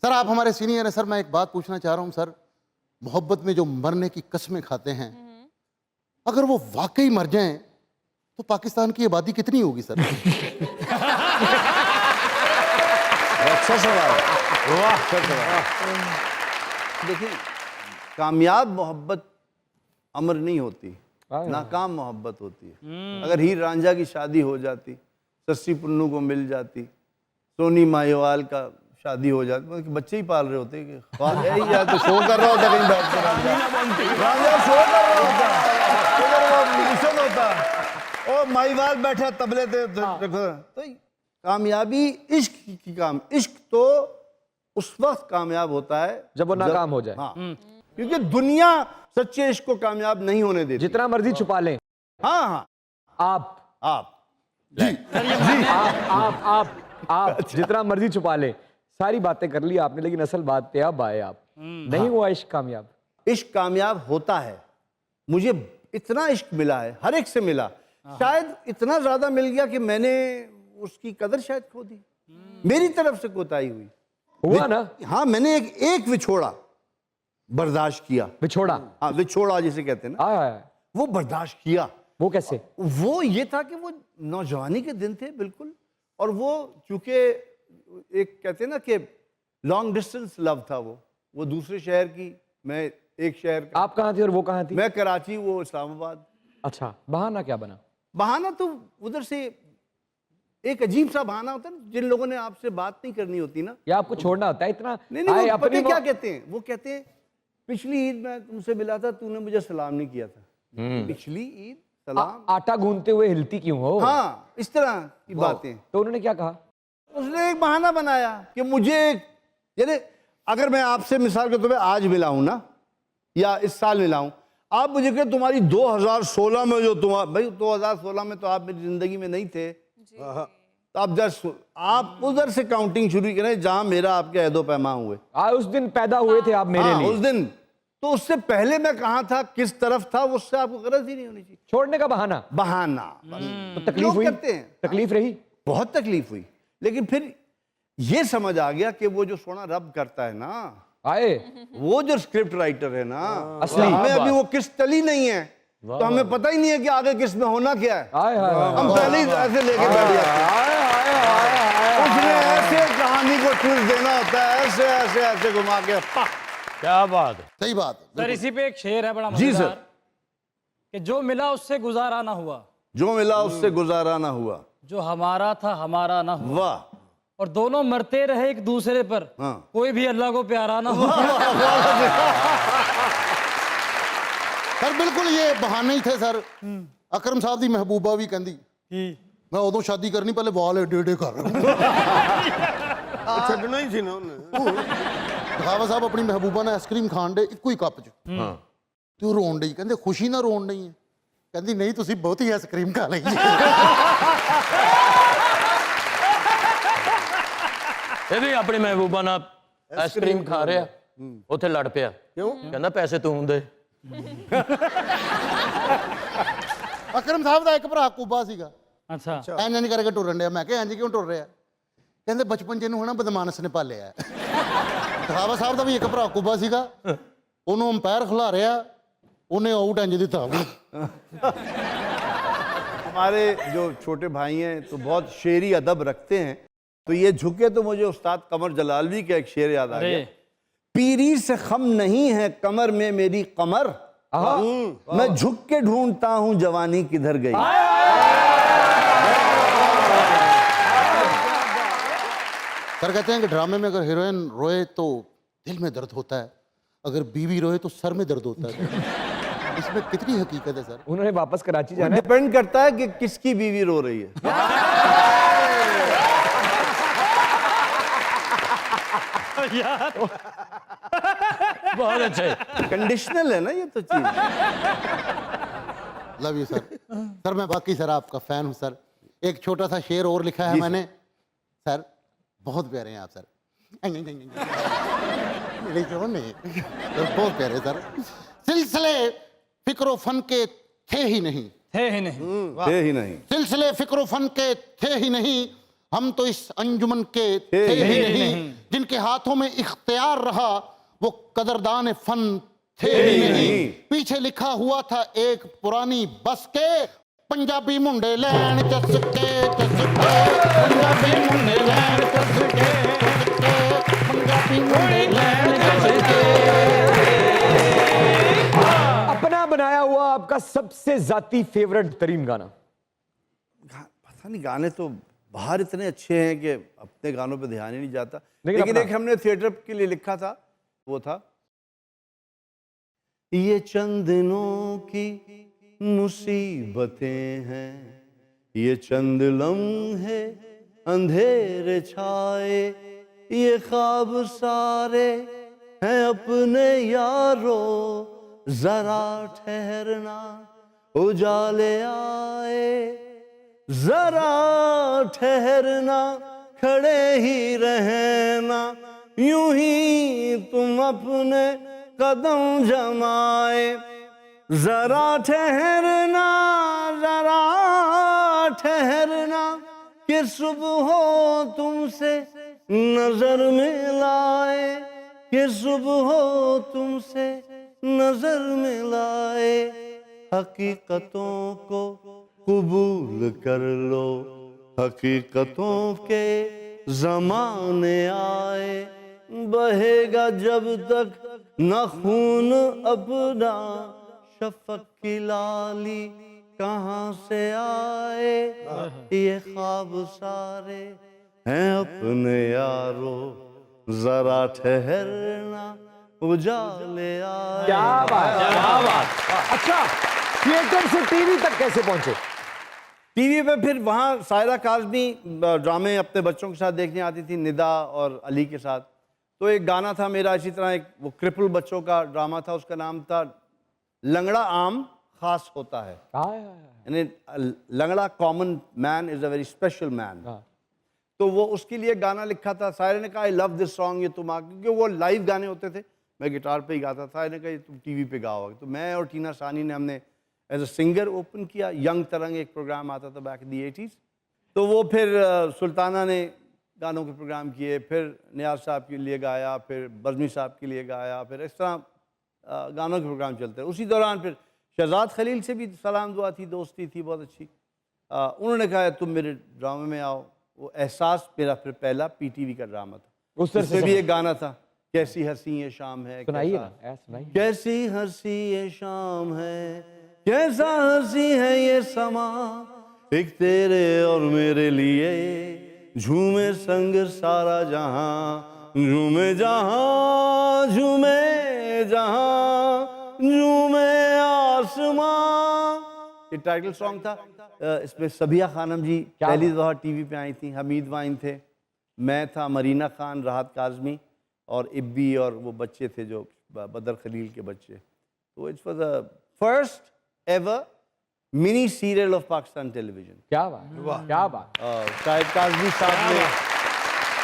Sir आप हमारे senior हैं सर, मैं एक बात पूछना चाह रहा हूँ सर, मोहब्बत में जो मरने की कसमें खाते हैं, अगर वो वाकई मर जाएं तो पाकिस्तान की आबादी कितनी होगी सर? अच्छा सवाल। वाह, अच्छा सवाल। देखिए, कामयाब मोहब्बत अमर नहीं होती, नाकाम मोहब्बत होती है। अगर हीर रांझा की शादी हो जाती, सस्सी पुन्नू को मिल जाती, सोनी माहिवाल का शादी हो जाती, मतलब बच्चे ही पाल रहे होते कि या तो शो कर रहा होता कहीं बैठ कर, रांझा शो कर रहा होता, उधर वो म्यूजिशियन होता और माहिवाल बैठा तबले पे। तो कामयाबी इश्क की इश्क तो उस वक्त कामयाब होता है जब वो नाकाम हो जाए। हाँ, क्योंकि दुनिया सच्चे इश्क को कामयाब नहीं होने देती। जितना मर्जी छुपा लें। हाँ हाँ, आप जी आप जितना मर्जी छुपा लें, सारी बातें कर ली आपने, लेकिन असल बात पे अब आए आप। नहीं हुआ इश्क कामयाब। इश्क कामयाब होता है। मुझे इतना इश्क मिला है, हर एक से मिला, शायद इतना ज्यादा मिल गया कि मैंने उसकी कदर शायद खो दी, मेरी तरफ से कोताही हुई। हुआ ना? हाँ, मैंने एक विछोड़ा बर्दाश्त किया। विछोड़ा? हाँ, विछोड़ा जिसे कहते हैं ना, वो बर्दाश्त किया। वो कैसे? वो ये था कि वो नौजवानी के दिन थे बिल्कुल, और वो चूंकि एक कहते हैं ना कि लॉन्ग डिस्टेंस लव था, वो दूसरे शहर की, मैं एक शहर का। आप कहाँ थे और वो कहाँ थी? मैं कराची, वो इस्लामाबाद। अच्छा, बहाना क्या बना? बहाना तो उधर से एक अजीब सा बहाना होता है, जिन लोगों ने आपसे बात नहीं करनी होती ना, या आपको छोड़ना होता है इतना? नहीं, वो पता है क्या कहते हैं? वो कहते हैं पिछली ईद मैं तुमसे मिला था, तूने मुझे सलाम नहीं किया था। पिछली ईद सलाम। आटा गूंदते हुए हिलती क्यों हो? हाँ, इस तरह की बातें। तो उन्होंने क्या कहा? उसने एक बहाना बनाया कि मुझे, यानी अगर मैं आपसे मिसाल के तौर पे आज मिला हूं ना, या इस साल मिला हूं, आप मुझे कहे तुम्हारी 2016 में जो तुम्हारा, भाई 2016 में तो आप मेरी जिंदगी में नहीं थे, तो आप उधर से काउंटिंग शुरू करें जहां मेरा आपके अहदो पैमा हुए। उस दिन पैदा हुए थे आप मेरे लिए। उस दिन तो उससे पहले मैं कहां था, किस तरफ था, उससे आपको गरज ही नहीं होनी चाहिए। छोड़ने का बहाना? तो तकलीफ हुई? करते हैं, तकलीफ रही? बहुत तकलीफ हुई, लेकिन फिर ये समझ आ गया कि वो जो सोना रब करता है ना, वो जो स्क्रिप्ट राइटर है ना, असली हमें अभी वो किस्त तली नहीं है, तो हमें पता ही नहीं है कि आगे किस में होना क्या है। हम पहले ही ऐसे लेके बैठ जाते हैं। उसने ऐसे कहानी को ट्विस्ट देना होता है, ऐसे ऐसे ऐसे घुमा के। क्या बात है, सही बात है। सर इसी पे एक शेर है बड़ा जी मजेदार, सर। कि जो मिला उससे गुजारा ना हुआ, जो मिला उससे गुजारा ना हुआ, जो हमारा था हमारा ना हुआ, वाह, और दोनों मरते रहे एक दूसरे पर, हाँ। कोई भी अल्लाह को प्यारा ना हुआ। सर बिल्कुल ये बहाने ही थे सर। अकरम साहब दी महबूबा भी कहंदी मैं उदों शादी करनी, पहले वाल एडे एडे कर छड़ना ही थी ना उन्हें। दिखावा साहब अपनी महबूबा ने आइसक्रीम खान दे ਇੱਕੋ ਹੀ ਕੱਪ 'ਚ ਤੇ ਉਹ ਰੋਣ ਡਈ, ਕਹਿੰਦੇ ਖੁਸ਼ੀ ਨਾਲ ਰੋਣ ਡਈ ਹੈ, ਕਹਿੰਦੀ ਨਹੀਂ ਤੁਸੀਂ ਬਹੁਤੀ ਆਈਸਕ੍ਰੀਮ ਖਾ ਲਈ। ਇਹ ਵੀ ਆਪਣੀ ਮਹਿਬੂਬਾ ਨਾਲ ਆਈਸਕ੍ਰੀਮ ਖਾ ਰਿਹਾ, ਉੱਥੇ ਲੜ ਪਿਆ। ਕਿਉਂ? ਕਹਿੰਦਾ ਪੈਸੇ ਤੂੰ ਦੇ। ਅਕਰਮ ਸਾਹਿਬ ਦਾ ਇੱਕ ਭਰਾ ਕੁੱਬਾ ਸੀਗਾ, अच्छा ਇੰਜ ਨਹੀਂ ਕਰਕੇ ਟੁਰਨ ਡਿਆ। ਮੈਂ ਕਿਹਾ ਇੰਜ ਕਿਉਂ ਟੁਰ ਰਿਹਾ? ਕਹਿੰਦੇ ਬਚਪਨ 'ਚ ਇਹਨੂੰ ਹਨਾ ਬਦਮਾਨਸ ਨੇ ਪਾਲਿਆ। ਦਿਖਾਵਾ ਸਾਹਿਬ ਦਾ ਵੀ ਇੱਕ ਭਰਾ ਕੁੱਬਾ ਸੀਗਾ, ਉਹਨੂੰ ਅੰਪਾਇਰ ਖਿਲਾ ਰਿਹਾ, ਉਹਨੇ ਆਊਟ ਇੰਜ ਦਿੱਤਾ। हमारे जो छोटे भाई हैं तो बहुत शेरी अदब रखते हैं, तो ये झुके तो मुझे उस्ताद कमर जलालवी का एक शेर याद आ गया। पीरी से खम नहीं है कमर में मेरी कमर, मैं झुक के ढूंढता हूं जवानी किधर गई। सर कहते हैं कि ड्रामे में अगर हीरोइन रोए तो दिल में दर्द होता है, अगर बीवी रोए तो सर में दर्द होता है। इसमें कितनी हकीकत है सर? उन्होंने वापस कराची जाना है। डिपेंड करता है कि किसकी बीवी रो रही है। बहुत अच्छे। कंडीशनल है ना ये तो चीज। Love you sir. सर मैं बाकी सर आपका फैन हूँ सर। एक छोटा सा शेर और लिखा है मैंने सर, बहुत प्यारे हैं आप सर। मेरे क्यों नहीं बहुत प्यारे सर। सिलसिले फिक्रो फन के थे ही नहीं, थे ही नहीं, थे ही नहीं, सिलसिले फिक्रो फन के थे ही नहीं, हम तो इस अंजुमन के थे ही नहीं, जिनके हाथों में इख्तियार रहा वो कदरदान फन थे ही नहीं। पीछे लिखा हुआ था एक पुरानी बस के, पंजाबी मुंडे लैन चसके चसके, पंजाबी मुंडे लैन चसके चसके, पंजाबी मुंडे लैन चसके। अपना बनाया हुआ आपका सबसे जाती फेवरेट तरीन गाना? पता नहीं, गाने तो बाहर इतने अच्छे हैं कि अपने गानों पे ध्यान ही नहीं जाता। लेकिन लेकिन अपना- एक हमने थिएटर के लिए लिखा था, वो था ये चंद दिनों की मुसीबतें हैं, ये चंद लम्हे अंधेरे छाए, ये ख्वाब सारे हैं अपने यारो, जरा ठहरना उजाले आए, जरा ठहरना खड़े ही रहना, यूं ही तुम अपने कदम जमाए, जरा ठहरना जरा ठहरना कि सुबह हो तुमसे नजर मिलाए, कि सुबह हो तुमसे नजर मिलाए, हकीकतों को कबूल कर लो, हकीकतों के जमाने आए, बहेगा जब तक न खून अपना, शफक की लाली कहाँ से आए, ये ख्वाब सारे हैं अपने यारो, जरा ठहरना उजाले आए। क्या बात, क्या बात। अच्छा, थिएटर से टीवी तक कैसे पहुंचे? टीवी पे फिर वहाँ सायरा काज़मी ड्रामे अपने बच्चों के साथ देखने आती थी, निदा और अली के साथ। तो एक गाना था मेरा इसी तरह, एक वो क्रिपल बच्चों का ड्रामा था, उसका नाम था लंगड़ा आम खास होता है। यानी लंगड़ा common man is a very special man. तो वो उसके लिए गाना लिखा था। सायरा ने कहा आई लव दिस सॉन्ग, ये तुम आ, क्योंकि वो लाइव गाने होते थे, मैं गिटार पे ही गाता था। सायरा ने कहा ये तुम टीवी पे गाओगे। तो मैं और टीना सानी ने हमने एज अ सिंगर ओपन किया। यंग तरंग एक प्रोग्राम आता था बैक इन दी 80s। तो वो फिर सुल्ताना ने गानों के प्रोग्राम किए, फिर नियाज साहब के लिए गाया, फिर बज़मी साहब के लिए गाया, फिर इस तरह गानों के प्रोग्राम चलते हैं। उसी दौरान फिर शहजाद खलील से भी सलाम दुआ थी, दोस्ती थी बहुत अच्छी। उन्होंने कहा तुम मेरे ड्रामे में आओ। वो एहसास मेरा फिर पहला PTV का ड्रामा था। उसमें भी एक गाना था, कैसी हंसी ये शाम है, सुनाइए ना, सुनाइए। कैसी हंसी ये शाम है, कैसा हंसी है ये समा, एक तेरे और मेरे लिए झूमे संग सारा जहां, झूमे जहां झूमे जहां झूमे आसमां। ये टाइटल सॉन्ग था। इसमें सबिया खानम जी पहली दफ़ा टीवी पे आई थी, हमीद वाइन थे, मैं था, मरीना खान, राहत काज़मी और इब्बी और वो बच्चे थे जो बदर खलील के बच्चे। तो it's was the first ever mini serial of Pakistan television. क्या बात, क्या बात। शाहिद काज़मी साहब ने